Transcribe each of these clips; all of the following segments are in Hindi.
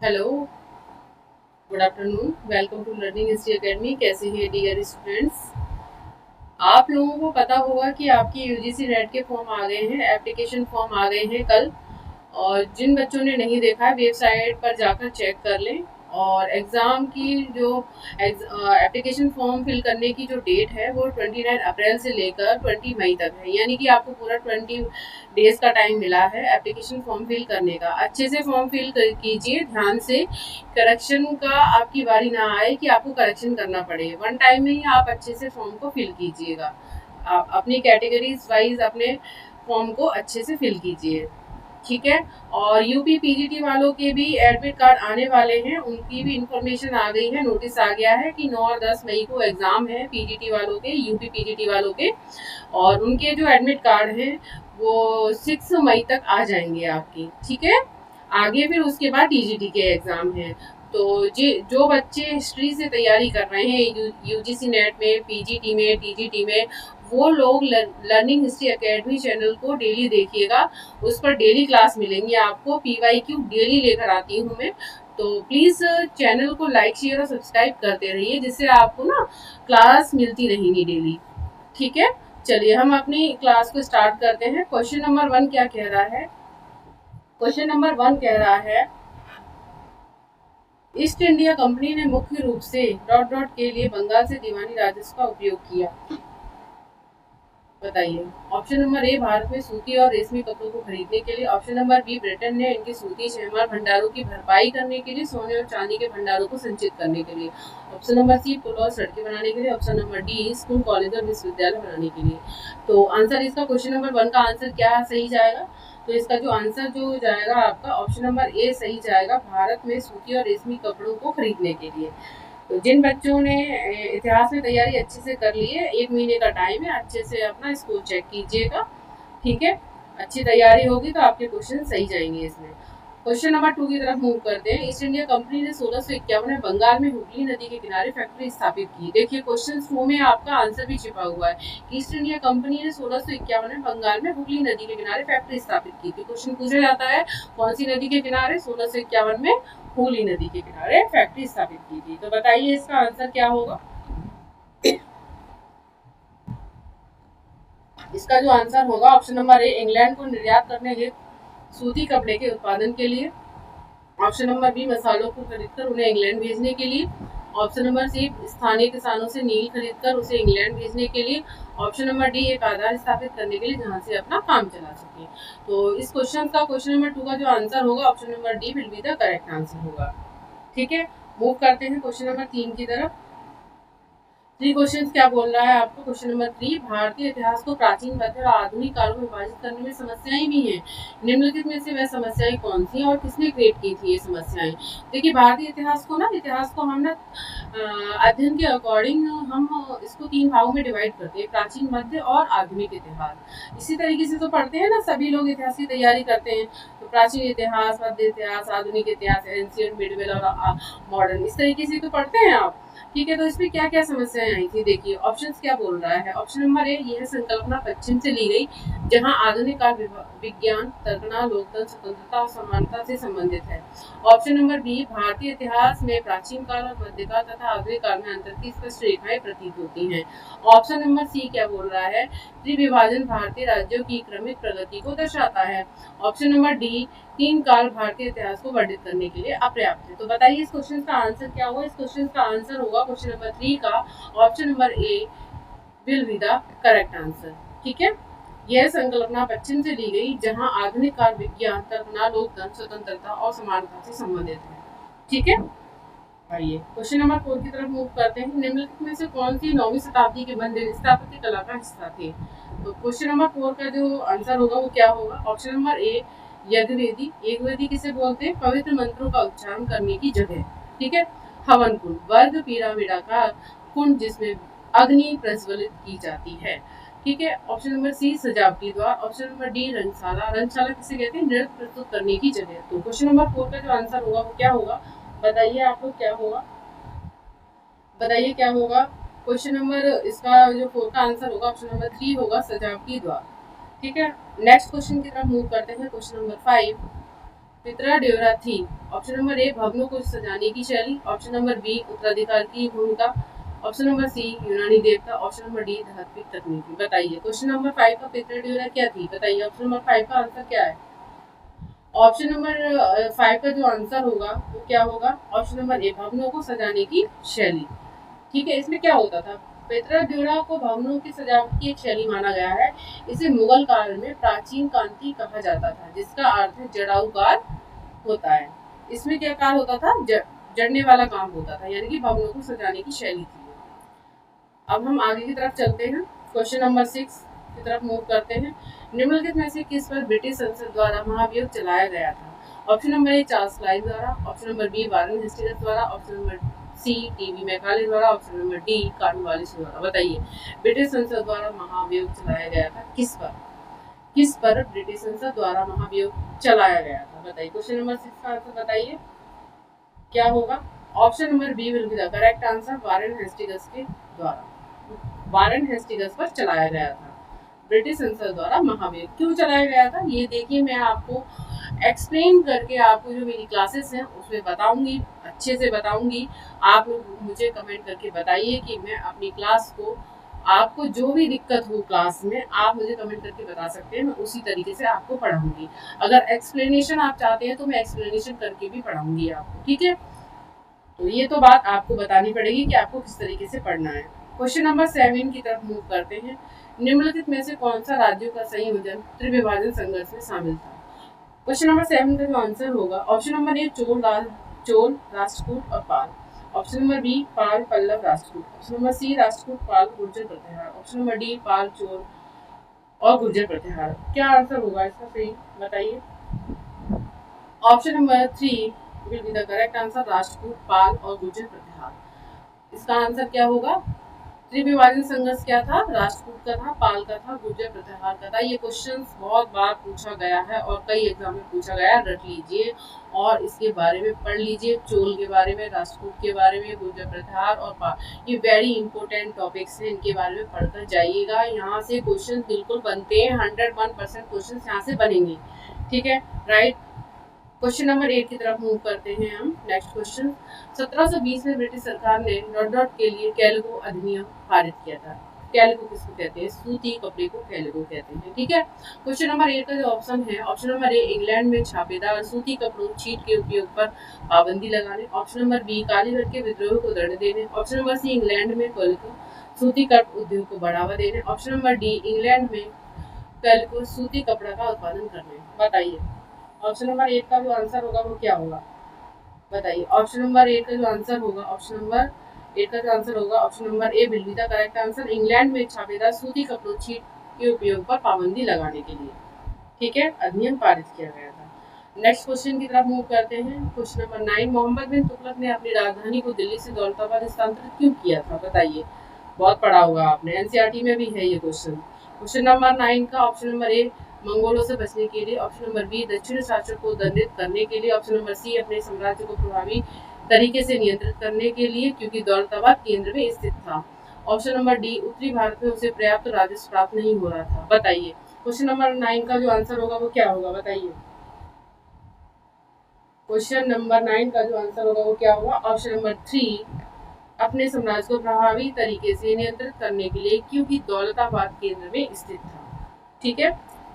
Hello, good afternoon. Welcome to learning history academy. कैसे हैं डियर स्टूडेंट्स? आप लोगों को पता होगा कि आपकी यूजीसी नेट के फॉर्म आ गए हैं, एप्लीकेशन फॉर्म आ गए हैं कल। और जिन बच्चों ने नहीं देखा है वेबसाइट पर जाकर चेक कर लें। और एग्ज़ाम की जो एप्लीकेशन फॉर्म फिल करने की जो डेट है वो 29 अप्रैल से लेकर 20 मई तक है, यानी कि आपको पूरा 20 डेज़ का टाइम मिला है एप्लीकेशन फॉर्म फिल करने का। अच्छे से फॉर्म फिल कीजिए, ध्यान से। करेक्शन का आपकी बारी ना आए कि आपको करेक्शन करना पड़े। वन टाइम में ही आप अच्छे से फॉर्म को फिल कीजिएगा। आप अपनी कैटेगरीज वाइज अपने फॉर्म को अच्छे से फिल कीजिए, ठीक है। और यूपी पीजीटी वालों के भी एडमिट कार्ड आने वाले हैं, उनकी भी इंफॉर्मेशन आ गई है। नोटिस आ गया है कि 9 और 10 मई को एग्जाम है पीजीटी वालों के, यूपी पीजीटी वालों के। और उनके जो एडमिट कार्ड हैं वो 6 मई तक आ जाएंगे आपकी, ठीक है। आगे फिर उसके बाद टीजीटी के एग्जाम हैं। तो जी, जो बच्चे हिस्ट्री से तैयारी कर रहे हैं यूजीसी नेट में, पीजीटी में, टीजीटी में, वो लोग लर्निंग हिस्ट्री एकेडमी चैनल को डेली देखिएगा। उस पर डेली क्लास मिलेंगी आपको, पीवाईक्यू डेली लेकर आती हूँ मैं। तो प्लीज़ चैनल को लाइक शेयर और सब्सक्राइब करते रहिए, जिससे आपको ना क्लास मिलती रहेंगी डेली, ठीक है। चलिए हम अपनी क्लास को स्टार्ट करते हैं। क्वेश्चन नंबर 1 क्या कह रहा है? क्वेश्चन नंबर 1 कह रहा है, ईस्ट इंडिया कंपनी ने मुख्य रूप से डॉट डॉट के लिए बंगाल से दीवानी राजस्व का उपयोग किया। बताइए। ऑप्शन नंबर ए, भारत में सूती और रेशमी कपड़ों को खरीदने के लिए। ऑप्शन नंबर बी, ब्रिटेन ने इनके सूती शहमार भंडारों की भरपाई करने के लिए। सोने और चांदी के भंडारों को संचित करने के लिए। ऑप्शन नंबर सी, पुल और सड़कें बनाने के लिए। Option number D, school college और विश्वविद्यालय बनाने के लिए। तो आंसर इसका, क्वेश्चन नंबर 1 का आंसर क्या सही जाएगा? तो इसका जो आंसर जो जाएगा आपका, ऑप्शन नंबर ए सही जाएगा, भारत में सूती और रेशमी कपड़ों को खरीदने के लिए। तो जिन बच्चों ने इतिहास में तैयारी अच्छे से कर ली है, 1 महीने का टाइम है, अच्छे से अपना स्कोर चेक कीजिएगा, ठीक है। अच्छी तैयारी होगी तो आपके क्वेश्चन सही जाएंगे इसमें। क्वेश्चन नंबर 2 की तरफ मूव करते हैं। ईस्ट इंडिया कंपनी ने 1651 में बंगाल में हुगली नदी के किनारे फैक्ट्री स्थापित की। देखिए क्वेश्चन 2 में आपका आंसर भी छिपा हुआ है। ईस्ट इंडिया कंपनी ने 1651 में बंगाल में हुगली नदी के किनारे फैक्ट्री स्थापित की थी। क्वेश्चन पूछा जाता है कौन सी नदी के किनारे? 1651 में हुगली नदी के किनारे फैक्ट्री स्थापित की थी। तो बताइए इसका आंसर क्या होगा? इसका जो आंसर होगा, ऑप्शन नंबर ए, इंग्लैंड को निर्यात करने हेतु सूती कपड़े के उत्पादन के लिए। ऑप्शन नंबर बी, मसालों को खरीदकर उन्हें इंग्लैंड भेजने के लिए। ऑप्शन नंबर सी, स्थानीय किसानों से नील खरीदकर उसे इंग्लैंड भेजने के लिए। ऑप्शन नंबर डी, एक आधार स्थापित करने के लिए जहां से अपना काम चला सके। तो इस क्वेश्चन का, क्वेश्चन नंबर 2 का जो आंसर होगा, option number D will be the correct answer होगा, ठीक है। मूव करते हैं क्वेश्चन नंबर 3 की तरफ। 3 क्वेश्चन क्या बोल रहा है आपको? क्वेश्चन नंबर 3, भारतीय इतिहास को प्राचीन, मध्य और आधुनिक कालों में विभाजित करने में समस्याएं भी हैं। निम्नलिखित में से वह समस्याएं कौन सी और किसने क्रिएट की थी ये समस्याएं? देखिए भारतीय इतिहास को ना, इतिहास को हम ना अध्ययन के अकॉर्डिंग हम इसको 3 भागों में डिवाइड करते हैं, प्राचीन, मध्य और आधुनिक इतिहास। इसी तरीके से तो पढ़ते हैं ना सभी लोग, इतिहास की तैयारी करते हैं तो प्राचीन इतिहास, मध्य इतिहास, आधुनिक इतिहास, एंशियंट, मिडिवल और मॉडर्न, इस तरीके से तो पढ़ते हैं आप, ठीक है। तो इसमें क्या क्या समस्याएं आई थी? देखिए ऑप्शन क्या बोल रहा है। ऑप्शन नंबर ए, यह संकल्पना पश्चिम से ली गई, जहां आधुनिक काल विज्ञान, तर्कना, लोकतंत्र, स्वतंत्रता और समानता से संबंधित है। ऑप्शन नंबर बी, भारतीय इतिहास में प्राचीन काल और मध्यकाल तथा आधुनिक काल में अंतर की स्पष्ट रेखाएं प्रतीत होती हैं। ऑप्शन नंबर सी क्या बोल रहा है, त्रिविभाजन भारतीय राज्यों की क्रमिक प्रगति को दर्शाता है। ऑप्शन नंबर डी, 3 काल भारतीय इतिहास को वर्णित करने के लिए अपर्याप्त है। तो बताइए इस क्वेश्चन का आंसर क्या होगा? इस क्वेश्चन का आंसर होगा क्वेश्चन नंबर 3 का, option number A will be the correct answer, ठीक है। यह संकल्पना पश्चिम से ली गई, जहां आधुनिक काल विज्ञान, कल्पना, लोकतंत्र, स्वतंत्रता और समानता से संबंधित है, ठीक है। आइए क्वेश्चन नंबर 4 की तरफ मूव करते हैं। निम्नलिखित में से कौन सी 9वीं शताब्दी के मंदिर स्थापत्य कला का हिस्सा थे? तो क्वेश्चन नंबर 4 का जो आंसर होगा वो क्या होगा? ऑप्शन नंबर ए, यज्ञवेदी। यज्ञवेदी किसे बोलते हैं? पवित्र मंत्रों का उच्चारण करने की जगह, ठीक है। हवन कुंड, वर्ग पिरामिडाकार कुंड जिसमें अग्नि प्रज्वलित की जाती है, ठीक है। ऑप्शन नंबर सी, सजावटी द्वार। ऑप्शन नंबर डी, रंगशाला। रंगशाला किसे कहते हैं? नृत्य प्रस्तुत करने की जगह। तो क्वेश्चन नंबर 4 का जो आंसर होगा वो क्या होगा? बताइए आप लोग क्या होगा, बताइए क्या होगा? क्वेश्चन नंबर, इसका जो 4 का आंसर होगा, ऑप्शन नंबर 3 होगा, सजावटी द्वार, ठीक है। नेक्स्ट क्वेश्चन की तरफ मूव करते हैं। क्वेश्चन नंबर 5, पितरा ड्योरा थी। ऑप्शन नंबर ए भवनों को सजाने की शैली। ऑप्शन नंबर बी उत्तराधिकार की भूमिका। ऑप्शन नंबर सी यूनानी देवता। ऑप्शन नंबर डी धात्विक तकनीकी। बताइए क्वेश्चन नंबर 5 का पितरा ड्योरा क्या थी। बताइए ऑप्शन नंबर 5 का आंसर क्या है। ऑप्शन नंबर 5 का जो आंसर होगा वो क्या होगा। ऑप्शन नंबर ए भवनों को सजाने की शैली। ठीक है, इसमें क्या होता था, पेत्रा ड्यूरा को भवनों की सजावट की एक शैली माना गया है। इसे मुगल काल में प्राचीन कांति कहा जाता था, जिसका अर्थ है जड़ाऊ कार होता है। इसमें क्या कार होता था, जड़ने वाला काम होता था, यानी कि भवनों को सजाने की शैली थी। अब हम आगे की तरफ चलते हैं, क्वेश्चन नंबर 6 की तरफ मूव करते हैं। निम्नलिखित में से किस पर ब्रिटिश संसद द्वारा महाभियोग चलाया गया था। Option number A Charles Clive द्वारा। Option number B Warren Hastings द्वारा। Option number C TB Macaulay द्वारा। ऑप्शन नंबर डी कॉर्नवालिस द्वारा। बताइए ब्रिटिश संसद द्वारा महाभियोग चलाया गया था किस पर ब्रिटिश संसद द्वारा महाभियोग चलाया गया था। बताइए क्वेश्चन नंबर 6 का आंसर बताइए क्या होगा। Option number B will be the correct answer, Warren Hastings के द्वारा। वारेन हेस्टिंग्स पर चलाया गया था ब्रिटिश संसद द्वारा महाभियोग। क्यों चलाया गया था ये देखिए, मैं आपको एक्सप्लेन करके आपको जो मेरी क्लासेस हैं उसमें बताऊंगी, अच्छे से बताऊंगी। आप लोग मुझे कमेंट करके बताइए कि मैं अपनी क्लास को, आपको जो भी दिक्कत हो क्लास में आप मुझे कमेंट करके बता सकते हैं, मैं उसी तरीके से आपको पढ़ाऊंगी। अगर एक्सप्लेनेशन आप चाहते हैं तो मैं एक्सप्लेनेशन करके भी पढ़ाऊंगी आपको, ठीक है। तो ये तो बात आपको बतानी पड़ेगी कि आपको किस तरीके से पढ़ना है। क्वेश्चन नंबर 7 की तरफ मूव करते हैं। निम्नलिखित में से कौन सा राज्यों का संयोजन त्रिविभाजन संघर्ष में शामिल था। क्वेश्चन नंबर 7 का जो आंसर होगा, option number A Chola Rashtrakuta और Pala. Option number B Pala Pallava Rashtrakuta. Option number C Rashtrakuta Pala Gurjara Pratihara. Option number D Pala Chola और गुर्जर प्रतिहार। क्या आंसर होगा इसका सही बताइए। Option number 3 will be the correct answer, Rashtrakuta Pala और गुर्जर प्रतिहार। इसका आंसर क्या होगा। त्रिविभाजन संघर्ष क्या था, राष्ट्रकूट का था, पाल का था, गुर्जर प्रतिहार का था। ये क्वेश्चंस बहुत बार पूछा गया है और कई एग्जाम में पूछा गया है, रट लीजिए और इसके बारे में पढ़ लीजिए। चोल के बारे में, राष्ट्रकूट के बारे में, गुर्जर प्रतिहार और पाल, ये वेरी इंपॉर्टेंट टॉपिक्स हैं, इनके बारे में पढ़कर जाइएगा। यहाँ से क्वेश्चन बिल्कुल बनते हैं, 101% क्वेश्चन यहाँ से बनेंगे, ठीक है, राइट। क्वेश्चन नंबर 8 की तरफ मूव करते हैं हम। नेक्स्ट क्वेश्चन, 1720 में ब्रिटिश सरकार ने डॉट के लिए कैलिको अधिनियम पारित किया था। कैलिको किसको कहते हैं, सूती कपड़े को कैलिको कहते हैं, ठीक है। क्वेश्चन नंबर 8 का जो ऑप्शन है, ऑप्शन नंबर ए इंग्लैंड में छापेदार सूती कपड़ों छीट के उपयोग पर पाबंदी लगाने। ऑप्शन नंबर बी कालीगढ़ के विद्रोह को दंड देने। ऑप्शन नंबर सी इंग्लैंड में कैलिको सूती कप उद्योग को बढ़ावा देने। ऑप्शन नंबर डी इंग्लैंड में कैलिको सूती कपड़ा का उत्पादन करने। बताइए ऑप्शन नंबर 8 का जो आंसर होगा वो क्या होगा। बताइए ऑप्शन नंबर 8 का जो आंसर होगा, ऑप्शन नंबर 8 का जो आंसर होगा, option number A will be the correct answer, England में छापेदार सूती कपड़ों छीट के उपयोग पर पाबंदी लगाने के लिए, ठीक है, अधिनियम पारित किया गया था। नेक्स्ट क्वेश्चन की तरफ मूव करते हैं। क्वेश्चन नंबर 9, मोहम्मद बिन तुगलक ने अपनी राजधानी को दिल्ली से दौलताबाद स्थानांतरित क्यों किया था। बताइए, बहुत पढ़ा होगा आपने, एनसीईआरटी में भी है ये क्वेश्चन। क्वेश्चन नंबर 9 का ऑप्शन नंबर ए मंगोलों से बचने के लिए। ऑप्शन नंबर बी दक्षिण शासक को दंडित करने के लिए। ऑप्शन नंबर सी अपने साम्राज्य को प्रभावी तरीके से नियंत्रित करने के लिए, क्योंकि दौलताबाद केंद्र में स्थित था। ऑप्शन नंबर डी उत्तरी भारत में उसे पर्याप्त राजस्व प्राप्त नहीं हो रहा था। बताइए क्वेश्चन नंबर 9 का जो आंसर होगा वो क्या होगा। बताइए क्वेश्चन नंबर 9 का जो आंसर होगा वो क्या होगा। ऑप्शन नंबर 3 अपने साम्राज्य को प्रभावी तरीके से नियंत्रित करने के लिए, क्योंकि दौलताबाद केंद्र में स्थित था, ठीक है।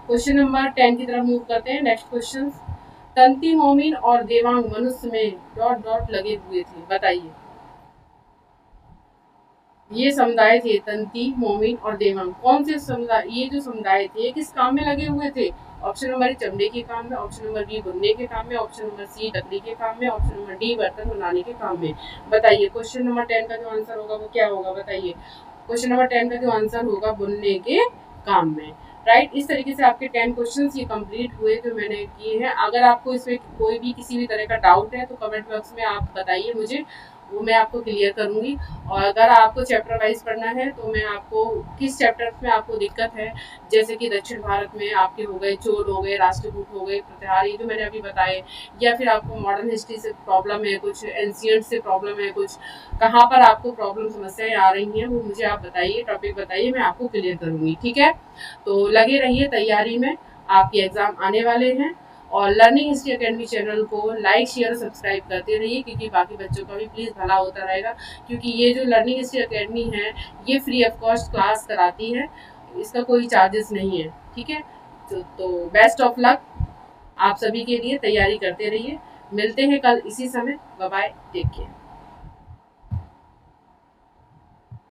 क्वेश्चन नंबर 10 की तरफ मूव करते हैं। नेक्स्ट क्वेश्चन, तंती मोमिन और देवांग मनुष्य में डॉट लगे हुए थे। बताइए ये समुदाय थे, तंती मोमिन और देवांग, कौन से समुदाय, ये जो समुदाय थे किस काम में लगे हुए थे। ऑप्शन नंबर चमड़े के काम में। ऑप्शन नंबर बी बुनने के काम में। ऑप्शन नंबर सी लकड़ी के काम में। ऑप्शन नंबर डी बर्तन बनाने के काम में। बताइए क्वेश्चन नंबर 10 का जो आंसर होगा वो क्या होगा। बताइए क्वेश्चन नंबर 10 का जो आंसर होगा बुनने के काम में, राइट। इस तरीके से आपके 10 क्वेश्चंस ये कंप्लीट हुए जो मैंने किए हैं। अगर आपको इसमें कोई भी किसी भी तरह का डाउट है तो कमेंट बॉक्स में आप बताइए मुझे, वो मैं आपको क्लियर करूंगी। और अगर आपको चैप्टर वाइज पढ़ना है तो मैं आपको किस चैप्टर में आपको दिक्कत है, जैसे कि दक्षिण भारत में आपके हो गए चोल हो गए, राष्ट्रकूट हो गए, प्रतिहार, ये जो मैंने अभी बताए, या फिर आपको मॉडर्न हिस्ट्री से प्रॉब्लम है, कुछ एंशिएंट से प्रॉब्लम है, कुछ कहाँ पर आपको प्रॉब्लम समस्याएं आ रही हैं वो मुझे आप बताइए, टॉपिक बताइए, मैं आपको क्लियर करूंगी, ठीक है। तो लगे रहिए तैयारी में, आपके एग्जाम आने वाले हैं और लर्निंग हिस्ट्री एकेडमी चैनल को लाइक शेयर और सब्सक्राइब करते रहिए, क्योंकि बाकी बच्चों का भी प्लीज़ भला होता रहेगा। क्योंकि ये जो लर्निंग हिस्ट्री एकेडमी है ये फ्री ऑफ कॉस्ट क्लास कराती है, इसका कोई चार्जेस नहीं है, ठीक है। तो बेस्ट ऑफ लक आप सभी के लिए, तैयारी करते रहिए। मिलते हैं कल इसी समय। Bye bye, take care.